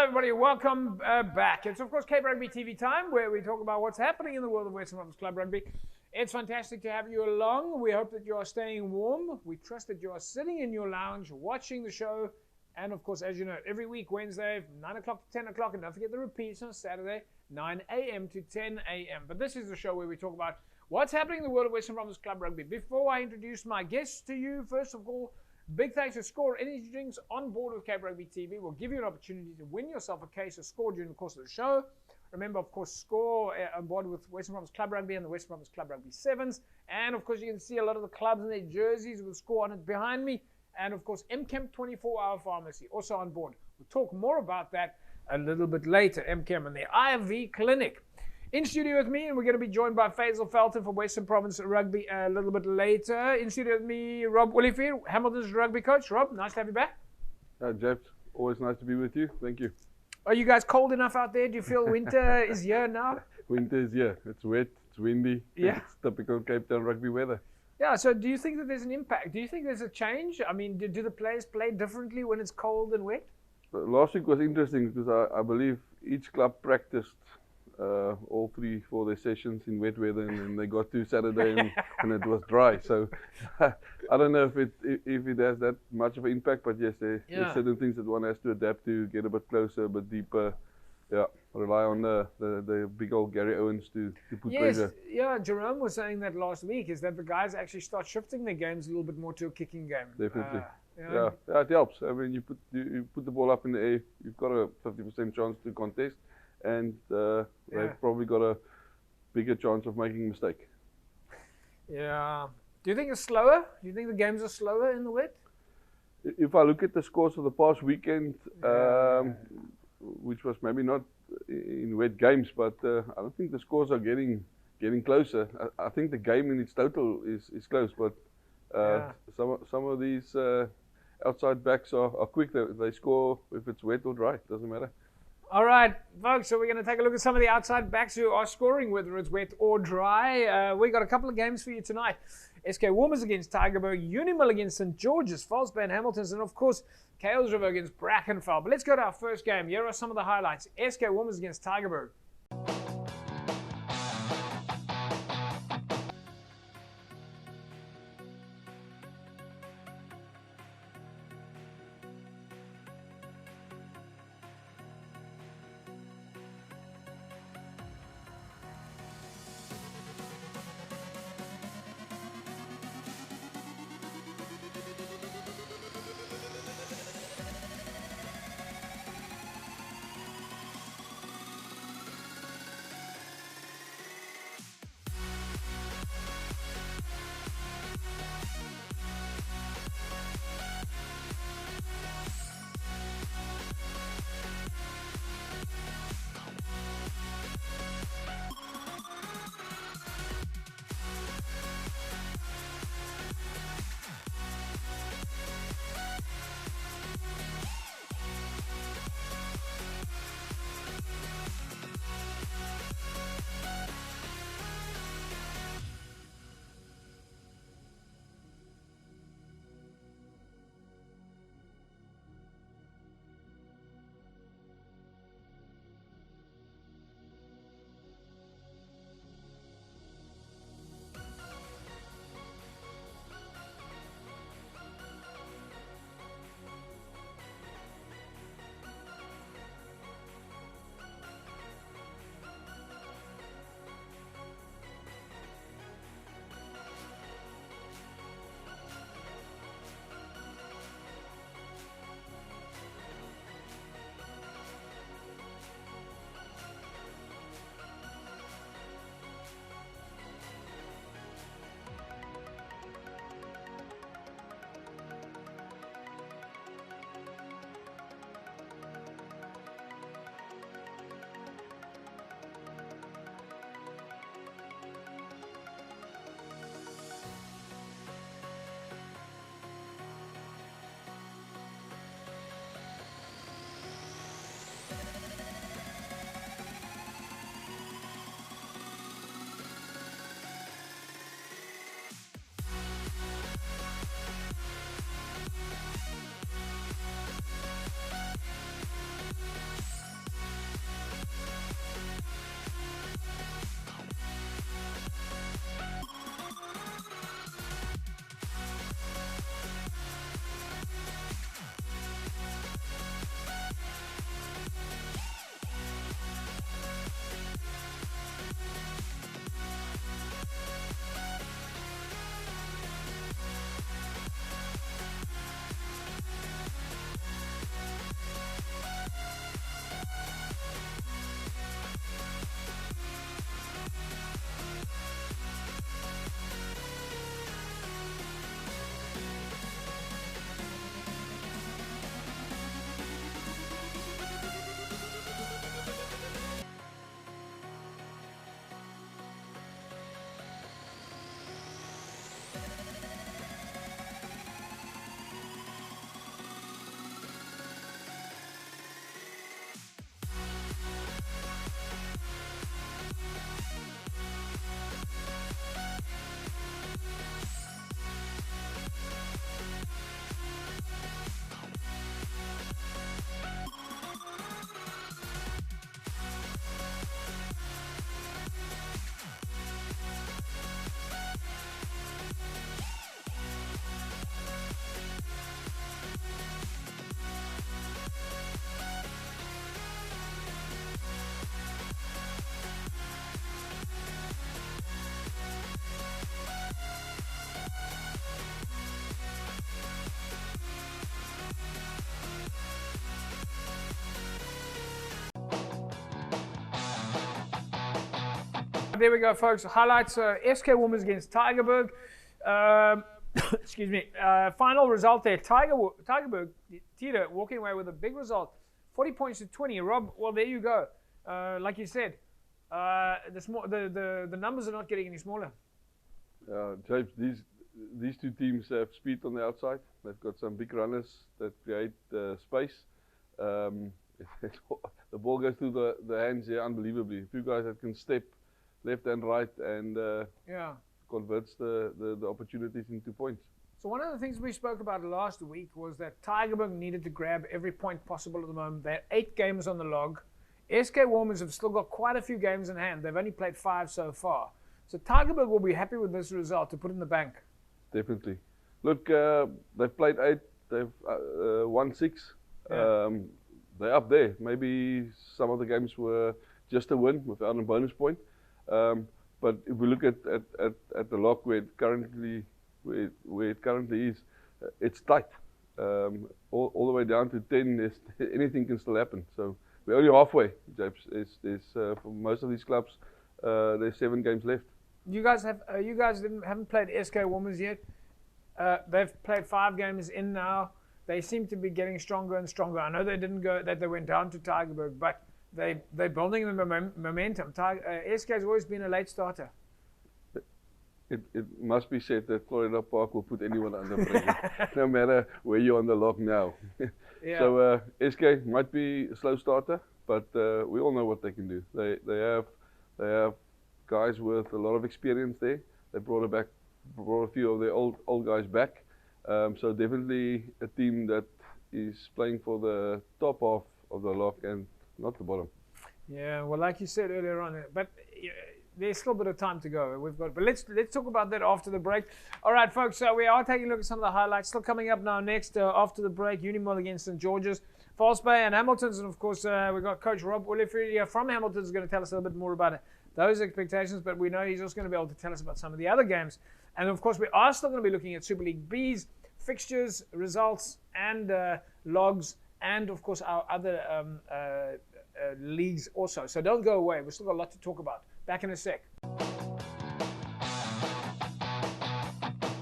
everybody, welcome back. It's of course Cape Rugby TV time, where we talk about what's happening in the world of Western Province Club Rugby. It's fantastic to have you along. We hope that you are staying warm. We trust that you are sitting in your lounge watching the show. And of course, as you know, every week, Wednesday, 9 o'clock to 10 o'clock. And don't forget the repeats on Saturday, 9 a.m. to 10 a.m. But this is the show where we talk about what's happening in the world of Western Province Club Rugby. Before I introduce my guests to you, first of all, big thanks to Score Energy Drinks on board with Cape Rugby TV. We'll give you an opportunity to win yourself a case of Score during the course of the show. Remember, of course, Score on board with Western Province Club Rugby and the Western Province Club Rugby Sevens. And, of course, you can see a lot of the clubs and their jerseys with Score on it behind me. And, of course, MChem 24-hour pharmacy also on board. We'll talk more about that a little bit later, MChem and the IV Clinic. In studio with me, and we're going to be joined by Faisal Felton from Western Province Rugby a little bit later. In studio with me, Rob Willifield, Hamilton's rugby coach. Rob, nice to have you back. James, always nice to be with you. Thank you. Are you guys cold enough out there? Do you feel winter is here now? Winter is here. It's wet, it's windy. Yeah. It's typical Cape Town rugby weather. Yeah, so do you think that there's an impact? Do you think there's a change? I mean, do the players play differently when it's cold and wet? Last week was interesting because I believe each club practiced all 3-4 their sessions in wet weather, and then they got to Saturday and it was dry. So I don't know if it has that much of an impact, but yes, there's certain things that one has to adapt to, get a bit closer, a bit deeper. Yeah, rely on the big old Gary Owens to put pressure. Yeah, Jerome was saying that last week, is that the guys actually start shifting their games a little bit more to a kicking game. Definitely. Yeah, it helps. I mean, you put the ball up in the air, you've got a 50% chance to contest, and they've probably got a bigger chance of making a mistake. Yeah. Do you think it's slower? Do you think the games are slower in the wet? If I look at the scores of the past weekend, which was maybe not in wet games, but I don't think the scores are getting closer. I think the game in its total is close, but some of these outside backs are quick. They score if it's wet or dry. Doesn't matter. All right, folks, so we're going to take a look at some of the outside backs who are scoring, whether it's wet or dry. We've got a couple of games for you tonight. Sk Walmers against Tygerberg, Unimil against St. George's, Falsebay Hamiltons, and of course, Kales River against Brackenfell. But let's go to our first game. Here are some of the highlights. Sk Walmers against Tygerberg. There we go, folks. Highlights: SK Walmers against Tygerberg. Excuse me. Final result there: Tygerberg, Tita walking away with a big result, 40 points to 20. Rob, well, there you go. Like you said, the numbers are not getting any smaller. James, these two teams have speed on the outside. They've got some big runners that create space. The ball goes through the hands here unbelievably. A few guys that can step left and right and converts the opportunities into points. So one of the things we spoke about last week was that Tygerberg needed to grab every point possible at the moment. They had 8 games on the log. SK Walmers have still got quite a few games in hand. They've only played 5 so far. So Tygerberg will be happy with this result to put in the bank. Definitely. Look, they've played 8. They've won 6. Yeah. They're up there. Maybe some of the games were just a win without a bonus point. But if we look at the log where it currently is, it's tight. All the way down to 10. Anything can still happen. So we're only halfway, James. For most of these clubs, there's 7 games left. You guys haven't played SK Walmers yet. They've played 5 games in now. They seem to be getting stronger and stronger. I know they went down to Tygerberg, but they're building the momentum. SK has always been a late starter. It must be said that Florida Park will put anyone under pressure, no matter where you're on the log now. Yeah. So SK might be a slow starter, but we all know what they can do. They have guys with a lot of experience there. They brought a few of their old guys back. So definitely a team that is playing for the top half of the log and not the bottom. Yeah, well, like you said earlier on, but there's still a bit of time to go. But let's talk about that after the break. All right, folks. So we are taking a look at some of the highlights. Still coming up now. Next after the break, Unimall against St George's, False Bay and Hamilton's, and of course we've got Coach Rob Olivier from Hamilton's is going to tell us a little bit more about those expectations. But we know he's also going to be able to tell us about some of the other games. And of course, we are still going to be looking at Super League B's fixtures, results, and logs, and of course our other leagues also. So don't go away. We've still got a lot to talk about. Back in a sec.